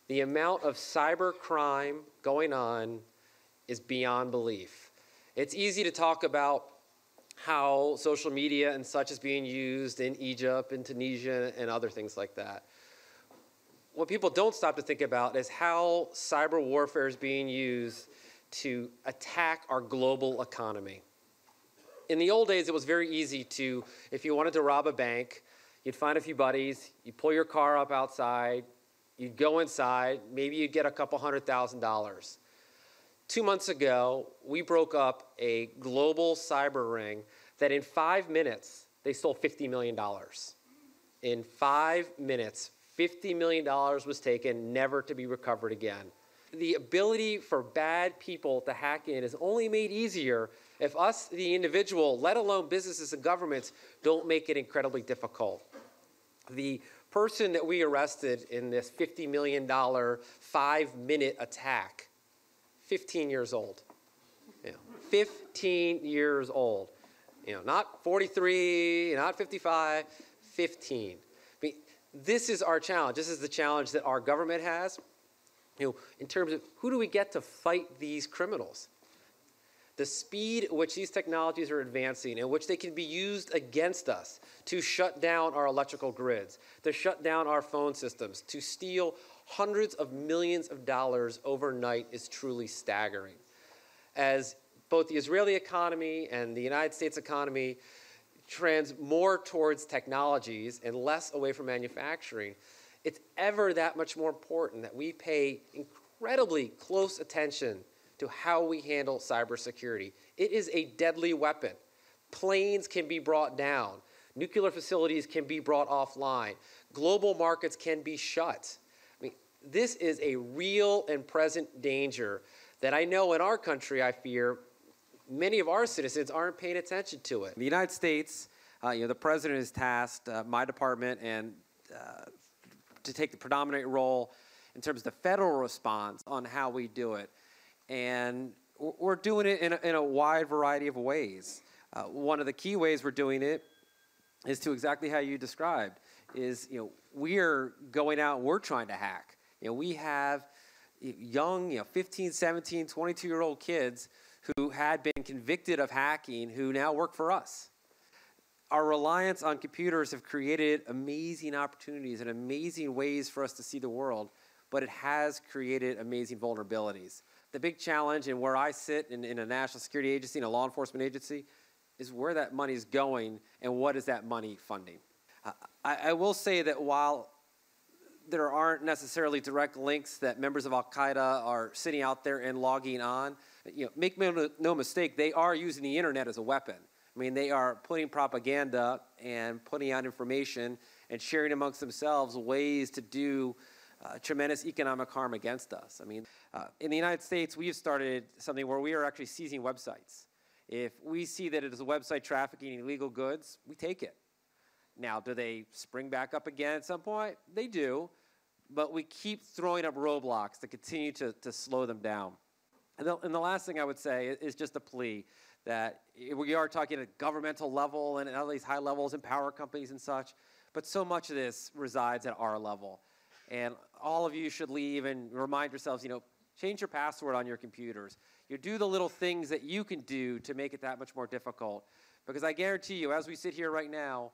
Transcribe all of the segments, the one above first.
The amount of cyber crime going on is beyond belief. It's easy to talk about how social media and such is being used in Egypt, in Tunisia, and other things like that. What people don't stop to think about is how cyber warfare is being used to attack our global economy. In the old days, it was very easy to, if you wanted to rob a bank, you'd find a few buddies, you'd pull your car up outside, you'd go inside, maybe you'd get a couple $100,000. 2 months ago, we broke up a global cyber ring that in 5 minutes, they stole $50 million. In 5 minutes, $50 million was taken, never to be recovered again. The ability for bad people to hack in is only made easier if us, the individual, let alone businesses and governments, don't make it incredibly difficult. The person that we arrested in this $50 million 5-minute attack, 15 years old. 15 years old. Not 43, not 55, 15. I mean, this is our challenge. This is the challenge that our government has. In terms of who do we get to fight these criminals? The speed at which these technologies are advancing, in which they can be used against us to shut down our electrical grids, to shut down our phone systems, to steal hundreds of millions of dollars overnight is truly staggering. As both the Israeli economy and the United States economy trends more towards technologies and less away from manufacturing, it's ever that much more important that we pay incredibly close attention to how we handle cybersecurity. It is a deadly weapon. Planes can be brought down. Nuclear facilities can be brought offline. Global markets can be shut. I mean, this is a real and present danger that I know in our country, I fear, many of our citizens aren't paying attention to it. In the United States, the president has tasked my department and to take the predominant role in terms of the federal response on how we do it. And we're doing it in a wide variety of ways. One of the key ways we're doing it is to exactly how you described, is we are going out and we're trying to hack. We have young 15, 17, 22-year-old kids who had been convicted of hacking who now work for us. Our reliance on computers have created amazing opportunities and amazing ways for us to see the world, but it has created amazing vulnerabilities. The big challenge, and where I sit in a national security agency, in a law enforcement agency, is where that money is going and what is that money funding. I will say that while there aren't necessarily direct links that members of Al-Qaeda are sitting out there and logging on, make no mistake, they are using the internet as a weapon. I mean, they are putting propaganda and putting out information and sharing amongst themselves ways to do tremendous economic harm against us. I mean, in the United States, we have started something where we are actually seizing websites. If we see that it is a website trafficking illegal goods, we take it. Now, do they spring back up again at some point? They do, but we keep throwing up roadblocks to continue to slow them down. And the last thing I would say is just a plea that we are talking at a governmental level and at all these high levels and power companies and such, but so much of this resides at our level. And all of you should leave and remind yourselves, change your password on your computers. Do the little things that you can do to make it that much more difficult. Because I guarantee you, as we sit here right now,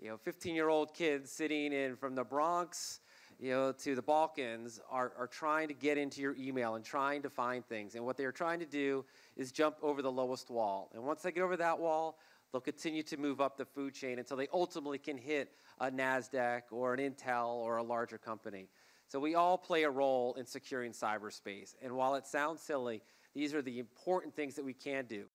15-year-old kids sitting in from the Bronx, to the Balkans are trying to get into your email and trying to find things. And what they're trying to do is jump over the lowest wall. And once they get over that wall, they'll continue to move up the food chain until they ultimately can hit a NASDAQ or an Intel or a larger company. So we all play a role in securing cyberspace. And while it sounds silly, these are the important things that we can do.